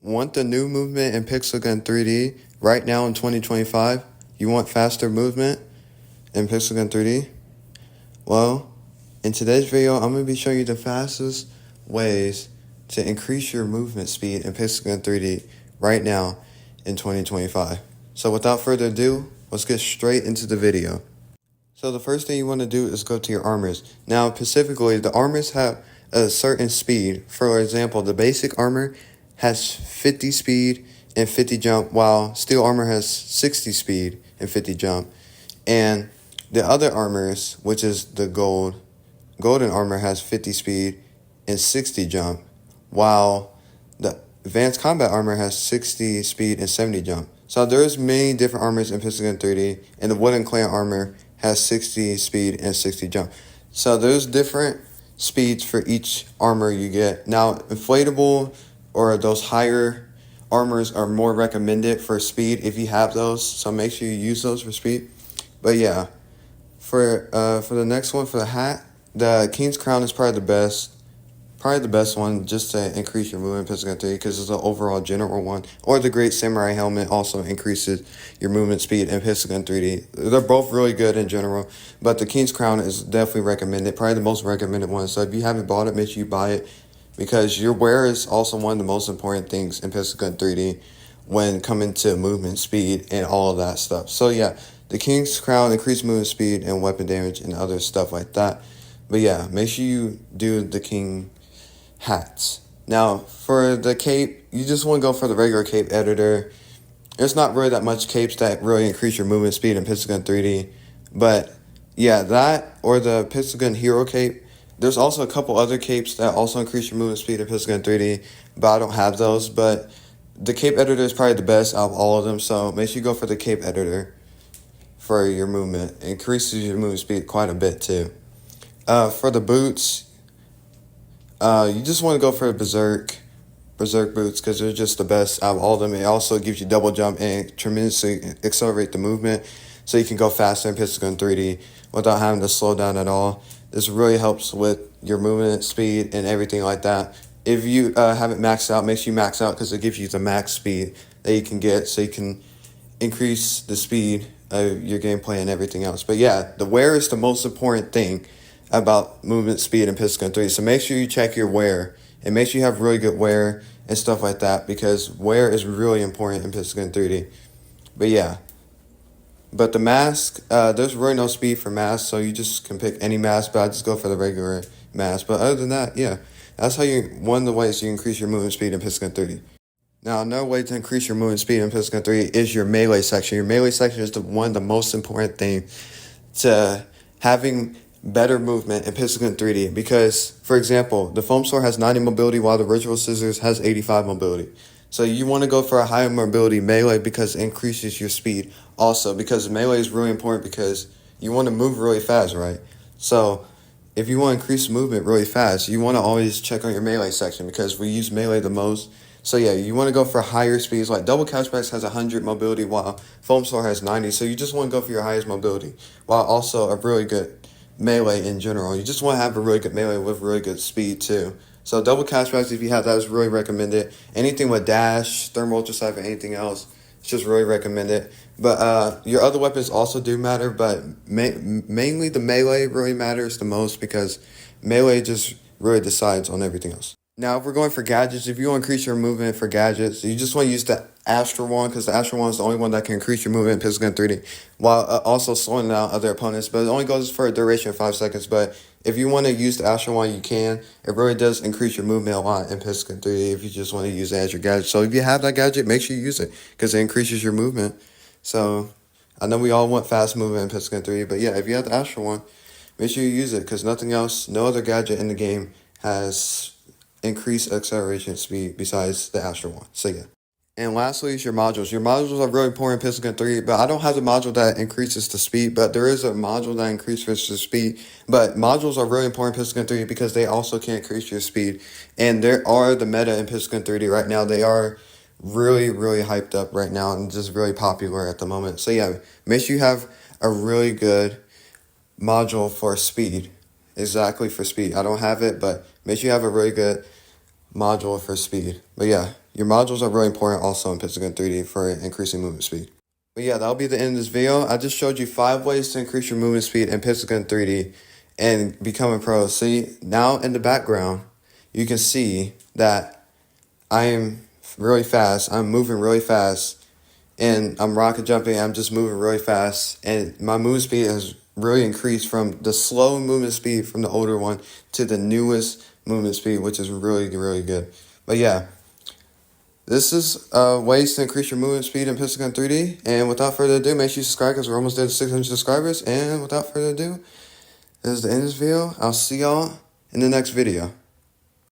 Want the new movement in Pixelgun 3D right now in 2025? You want faster movement in Pixelgun 3D? Well, in today's video, I'm going to be showing you the fastest ways to increase your movement speed in Pixelgun 3D right now in 2025. So without further ado, let's get straight into the video. So the first thing you want to do is go to your armors. Now, specifically, the armors have a certain speed. For example, the basic armor has 50 speed and 50 jump, while steel armor has 60 speed and 50 jump. And the other armors, which is the golden armor has 50 speed and 60 jump, while the advanced combat armor has 60 speed and 70 jump. So there's many different armors in Pixelgun 3D, and the wooden clan armor has 60 speed and 60 jump. So there's different speeds for each armor you get. Now, inflatable or those higher armors are more recommended for speed if you have those. So make sure you use those for speed. But yeah, for the next one, for the hat, the King's Crown is probably the best one just to increase your movement in Pixelgun 3 because it's an overall general one. Or the Great Samurai Helmet also increases your movement speed in Pixelgun 3D. They're both really good in general, but the King's Crown is definitely recommended, probably the most recommended one. So if you haven't bought it, make sure you buy it because your wear is also one of the most important things in Pixelgun 3D when coming to movement speed and all of that stuff. So yeah, the King's Crown increases movement speed and weapon damage and other stuff like that. But yeah, make sure you do the King hats. Now, for the cape, you just want to go for the regular cape editor. There's not really that much capes that really increase your movement speed in Pixelgun 3D. But yeah, that or the Pixelgun Hero cape. There's also a couple other capes that also increase your movement speed in Pixelgun 3D, but I don't have those. But the cape editor is probably the best out of all of them, so make sure you go for the cape editor for your movement. It increases your movement speed quite a bit too. For the boots, you just want to go for Berserk boots because they're just the best out of all of them. It also gives you double jump and tremendously accelerate the movement so you can go faster in Pixelgun 3D without having to slow down at all. This really helps with your movement speed and everything like that. If you haven't maxed out, make sure you max out because it gives you the max speed that you can get so you can increase the speed of your gameplay and everything else. But yeah, the wear is the most important thing about movement speed in Pixelgun 3. So make sure you check your wear and make sure you have really good wear and stuff like that because wear is really important in Pixelgun 3D. But yeah. But the mask, there's really no speed for mask, so you just can pick any mask, but I just go for the regular mask. But other than that, yeah, that's how one of the ways you increase your movement speed in Pixelgun 3D. Now, another way to increase your movement speed in Pixelgun 3 is your melee section. Your melee section is one of the most important things to having better movement in Pixelgun 3D because, for example, the foam sword has 90 mobility while the ritual scissors has 85 mobility. So you want to go for a higher mobility melee because it increases your speed also because melee is really important because you want to move really fast, right? So if you want to increase movement really fast, you want to always check on your melee section because we use melee the most. So yeah, you want to go for higher speeds, like double couchbacks has 100 mobility while foam sword has 90. So you just want to go for your highest mobility while also a really good melee in general. You just want to have a really good melee with really good speed too. So double cashbacks, if you have that, is really recommended. Anything with dash, thermal ultra sight, and anything else, it's just really recommended. But your other weapons also do matter, but mainly the melee really matters the most because melee just really decides on everything else. Now, if we're going for gadgets, if you want to increase your movement for gadgets, you just want to use the Astral Wand because the Astral Wand is the only one that can increase your movement in Pixelgun 3D while also slowing down other opponents. But it only goes for a duration of 5 seconds. But if you want to use the Astral Wand, you can. It really does increase your movement a lot in Pixelgun 3D if you just want to use it as your gadget. So if you have that gadget, make sure you use it because it increases your movement. So I know we all want fast movement in Pixelgun 3D, but yeah, if you have the Astral Wand, make sure you use it because nothing else, no other gadget in the game has increased acceleration speed besides the Astral Wand. So yeah. And lastly is your modules. Your modules are really important in Pixelgun 3, but I don't have the module that increases the speed, but there is a module that increases the speed. But modules are really important in Pixelgun 3 because they also can increase your speed. And there are the meta in Pixelgun 3D right now. They are really, really hyped up right now and just really popular at the moment. So yeah, make sure you have a really good module for speed. Exactly for speed. I don't have it, but make sure you have a really good module for speed. But yeah, your modules are really important also in Pixelgun 3D for increasing movement speed. But yeah, that'll be the end of this video. I just showed you 5 ways to increase your movement speed in Pixelgun 3D and become a pro. See, now in the background, you can see that I am really fast. I'm moving really fast, and I'm rocket jumping. I'm just moving really fast, and my movement speed has really increased from the slow movement speed from the older one to the newest movement speed, which is really, really good. But yeah, this is ways to increase your movement speed in Pixelgun 3D. And without further ado, make sure you subscribe because we're almost there to 600 subscribers. And without further ado, this is the end of this video. I'll see y'all in the next video.